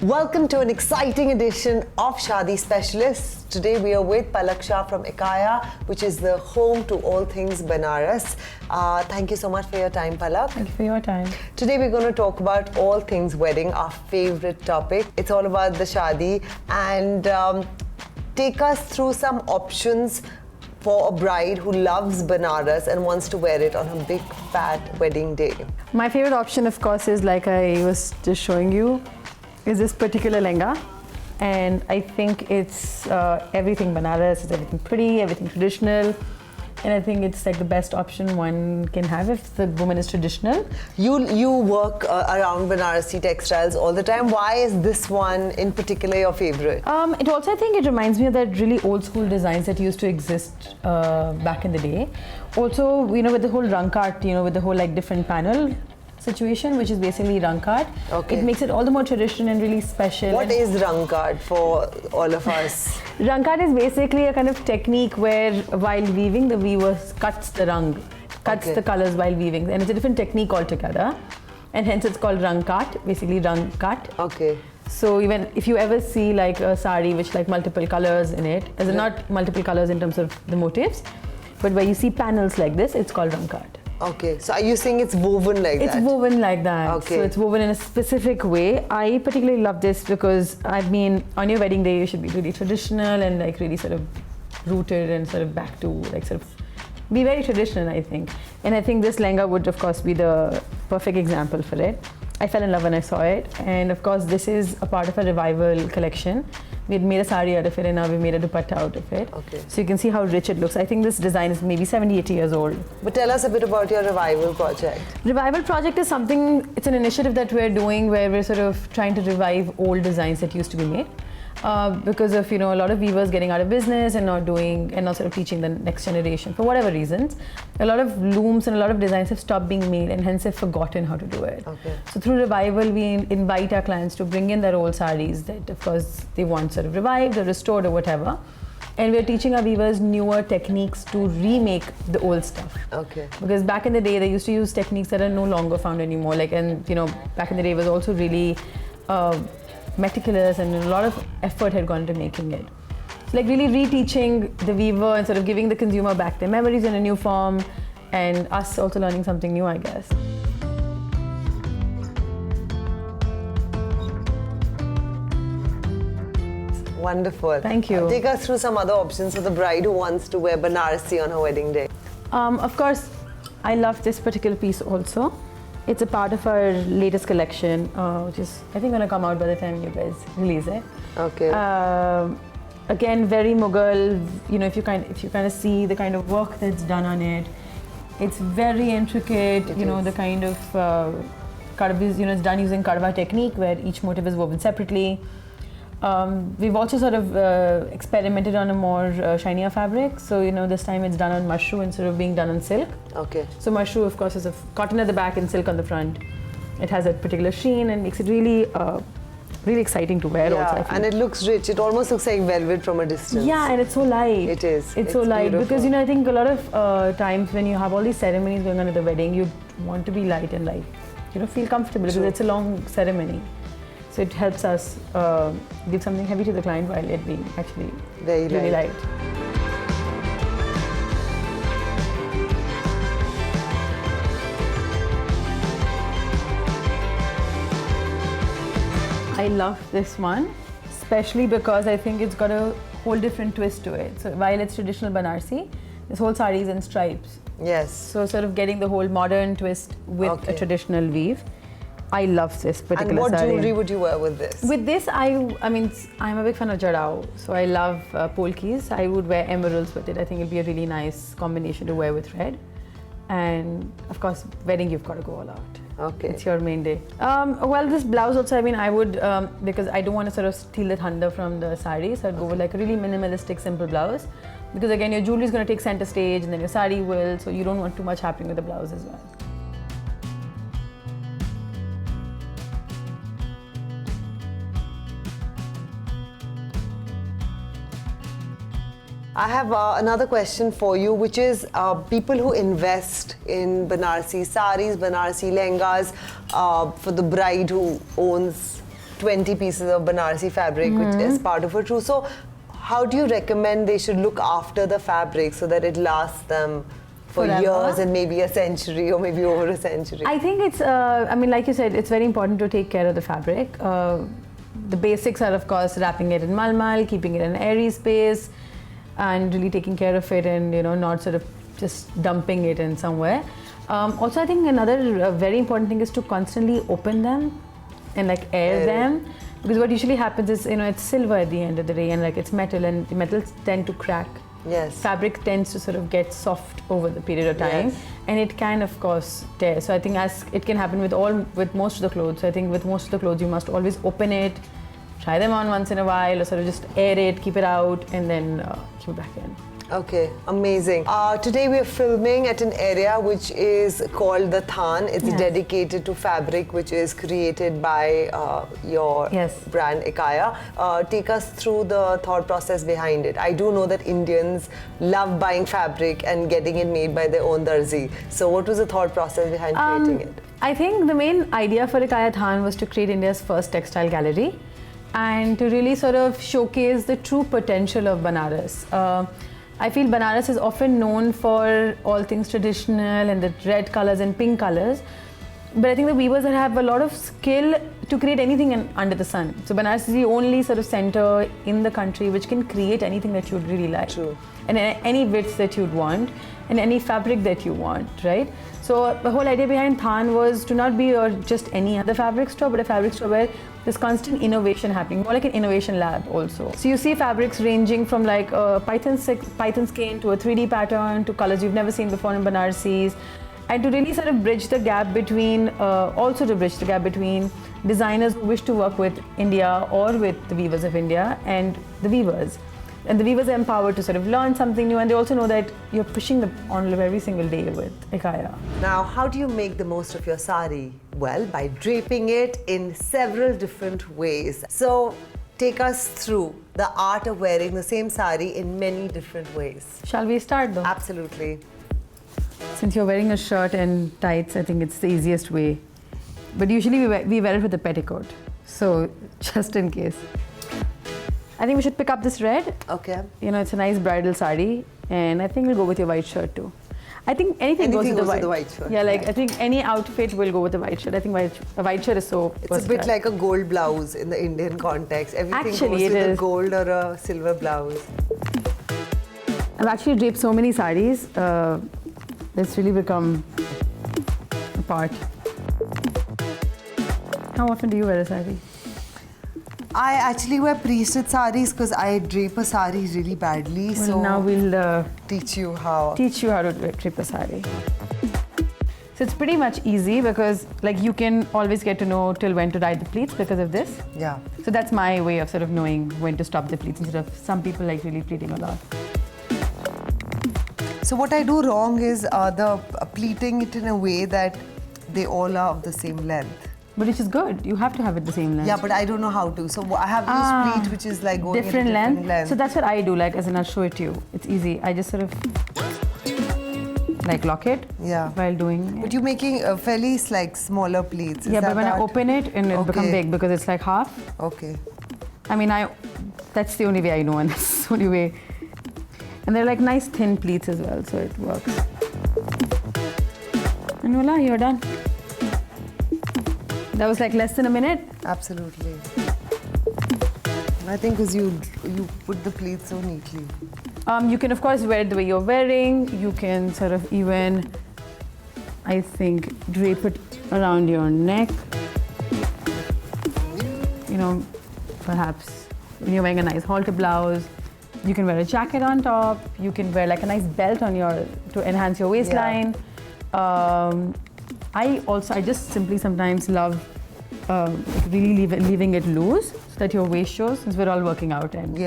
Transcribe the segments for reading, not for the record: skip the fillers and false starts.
Welcome to an exciting edition of Shadi Specialists. Today we are with Palak Shah from Ekaya, which is the home to all things Banaras. Thank you so much for your time, Palak. Thank you for your time. Today we're going to talk about all things wedding, our favorite topic. It's all about the Shadi, and take us through some options for a bride who loves Banaras and wants to wear it on her big fat wedding day. My favorite option, of course, is like I was just showing you, is this particular lehenga. And I think it's everything Banaras, it's everything pretty, everything traditional. And I think it's like the best option one can have if the woman is traditional. You work around Banarsi textiles all the time. Why is this one in particular your favorite? It also, I think it reminds me of that really old school designs that used to exist back in the day. Also, you know, with the whole rangkat, you know, with the whole like different panel situation, which is basically rangkat. Okay. It makes it all the more traditional and really special. What is rangkat for all of us? Rangkat is basically a kind of technique where while weaving, the weaver cuts the rang, cuts the colors while weaving, and it's a different technique altogether, and hence it's called rangkat, basically rangkat. Okay. So even if you ever see like a sari which like multiple colors in it, as in not multiple colors in terms of the motifs, but where you see panels like this, it's called rangkat. Okay, so are you saying it's woven like that? It's woven like that. Okay. So it's woven in a specific way. I particularly love this because, I mean, on your wedding day, you should be really traditional and like really sort of rooted and sort of back to like sort of be very traditional, I think. And I think this lehenga would, of course, be the perfect example for it. I fell in love when I saw it. And of course, this is a part of a revival collection. We had made a sari out of it and now we made a dupatta out of it. Okay. So you can see how rich it looks. I think this design is maybe 70, 80 years old. But tell us a bit about your revival project. Revival project is something, it's an initiative that we're doing where we're sort of trying to revive old designs that used to be made. Because of, you know, a lot of weavers getting out of business and not sort of teaching the next generation for whatever reasons. A lot of looms and a lot of designs have stopped being made and hence have forgotten how to do it. Okay. So through revival, we invite our clients to bring in their old saris that of course they want sort of revived or restored or whatever. And we're teaching our weavers newer techniques to remake the old stuff. Okay. Because back in the day, they used to use techniques that are no longer found anymore. Like, and you know, back in the day it was also really meticulous and a lot of effort had gone into making it. So like really reteaching the weaver and sort of giving the consumer back their memories in a new form and us also learning something new, I guess. Wonderful. Thank you. Take us through some other options for the bride who wants to wear Banarsi on her wedding day. Of course, I love this particular piece also. It's a part of our latest collection, which is, I think, going to come out by the time you guys release it. Okay. Again, very Mughal. You know, if you kind of see the kind of work that's done on it, it's very intricate. It you know, is. the kind of karva, you know, it's done using karva technique where each motif is woven separately. We've also sort of experimented on a more shinier fabric. So, you know, this time it's done on mushroom instead of being done on silk. Okay. So mushroom, of course, is cotton at the back and silk on the front. It has a particular sheen and makes it really, really exciting to wear. Yeah, also, I feel. and it looks rich. It almost looks like velvet from a distance. Yeah, and it's so light. It is. It's so light beautiful. because, you know, I think a lot of times when you have all these ceremonies going on at the wedding, you want to be light and like, you know, feel comfortable because it's a long ceremony. So it helps us give something heavy to the client while it being actually Very really light. I love this one, especially because I think it's got a whole different twist to it. So while it's traditional Banarsi, this whole sari is in stripes. Yes. So sort of getting the whole modern twist with a traditional weave. I love this particular And what sari. jewelry would you wear with this? With this, I mean, I'm a big fan of Jarao, so I love polkis. I would wear emeralds with it. I think it'd be a really nice combination to wear with red. And of course, wedding, you've got to go all out. Okay. It's your main day. Well, this blouse also, I mean, I would, because I don't want to sort of steal the thunder from the sari, so I'd go with like a really minimalistic, simple blouse. Because again, your jewelry is going to take center stage and then your sari will, so you don't want too much happening with the blouse as well. I have another question for you, which is people who invest in Banarsi sarees, Banarsi lehengas, for the bride who owns 20 pieces of Banarsi fabric, which is part of her trousseau. How do you recommend they should look after the fabric so that it lasts them for Forever? years and maybe a century or maybe over a century? I think it's, I mean, like you said, it's very important to take care of the fabric. The basics are, of course, wrapping it in malmal, keeping it in an airy space, and really taking care of it, and not sort of just dumping it in somewhere. Also, I think another very important thing is to constantly open them and like air them, because what usually happens is it's silver at the end of the day, and like it's metal, and the metals tend to crack. Yes. Fabric tends to sort of get soft over the period of time, and it can, of course, tear. So I think as it can happen with most of the clothes. So I think with most of the clothes, you must always open it, try them on once in a while, or sort of just air it, keep it out, and then keep it back in. Okay, amazing. Today we are filming at an area which is called the Than. It's dedicated to fabric which is created by your brand Ekaya. Take us through the thought process behind it. I do know that Indians love buying fabric and getting it made by their own darzi. So what was the thought process behind creating it? I think the main idea for Ekaya Than was to create India's first textile gallery and to really sort of showcase the true potential of Banaras. I feel Banaras is often known for all things traditional and the red colors and pink colors, but I think the weavers have a lot of skill to create anything under the sun. So Banaras is the only sort of center in the country which can create anything that you'd really like. True. And any widths that you'd want and any fabric that you want, right? So the whole idea behind Than was to not be just any other fabric store, but a fabric store where there's constant innovation happening, more like an innovation lab also. So you see fabrics ranging from like a python skein to a 3D pattern to colors you've never seen before in Banarsis, and to really sort of bridge the gap between, designers who wish to work with India or with the weavers of India and the weavers. And the weavers are empowered to sort of learn something new, and they also know that you're pushing the envelope every single day with Ekaya. Now, how do you make the most of your sari? Well, by draping it in several different ways. So, take us through the art of wearing the same sari in many different ways. Shall we start though? Absolutely. Since you're wearing a shirt and tights, I think it's the easiest way. But usually we wear it with a petticoat. So, just in case. I think we should pick up this red. Okay. It's a nice bridal sari, and I think we'll go with your white shirt too. I think anything goes with the white shirt. Yeah, like I think any outfit will go with the white shirt. I think a white shirt is so It's a bit like a gold blouse in the Indian context. Everything goes with a gold or a silver blouse. I've actually draped so many saris. It's really become a part. How often do you wear a sari? I actually wear priesthood saris because I drape a sari really badly. Well, so now we'll teach you how to drape a sari. So it's pretty much easy because like you can always get to know till when to tie the pleats because of this. Yeah. So that's my way of sort of knowing when to stop the pleats instead of some people like really pleating a lot. So what I do wrong is pleating it in a way that they all are of the same length. But which is good. You have to have it the same length. Yeah, but I don't know how to. So I have this pleat which is like going different length. So that's what I do. Like, as in, I'll show it to you. It's easy. I just sort of like lock it. Yeah. While doing it. But you're making fairly like smaller pleats. Yeah, but when I open it, and it'll become big because it's like half. Okay. I mean, that's the only way I know, and that's the only way. And they're like nice thin pleats as well, so it works. And voila, you're done. That was like less than a minute. Absolutely. I think because you put the pleats so neatly. You can of course wear it the way you're wearing. You can sort of even, I think, drape it around your neck. Perhaps when you're wearing a nice halter blouse, you can wear a jacket on top. You can wear like a nice belt on to enhance your waistline. Yeah. I just simply sometimes love really leaving it loose so that your waist shows, since we're all working out, and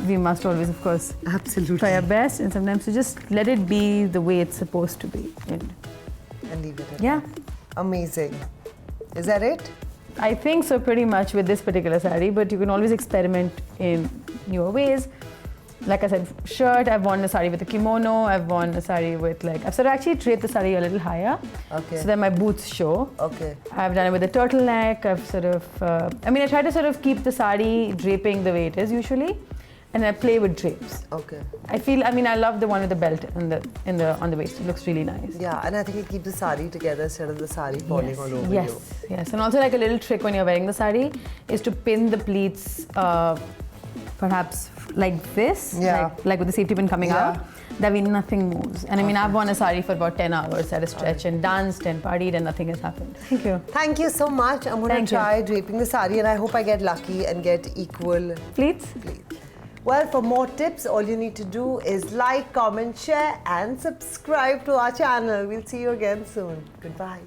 we must always, of course, try our best, and sometimes to just let it be the way it's supposed to be. And leave it. Yeah. Amazing. Is that it? I think so, pretty much with this particular sari, but you can always experiment in newer ways. like I said, shirt. I've worn a sari with a kimono. I've worn a sari with I've sort of actually draped the sari a little higher, so that my boots show. Okay. I've done it with a turtleneck. I've sort of, I try to sort of keep the sari draping the way it is usually, and I play with drapes. Okay. I love the one with the belt on the waist. It looks really nice. Yeah, and I think it keeps the sari together instead of the sari falling all over you. Yes, and also like a little trick when you're wearing the sari is to pin the pleats, perhaps like this, like with the safety pin coming out. That way nothing moves. And I've worn a sari for about 10 hours at a stretch and danced and partied and nothing has happened. Thank you. Thank you so much. I'm going to try draping the sari and I hope I get lucky and get equal pleats. Well, for more tips, all you need to do is like, comment, share and subscribe to our channel. We'll see you again soon. Goodbye.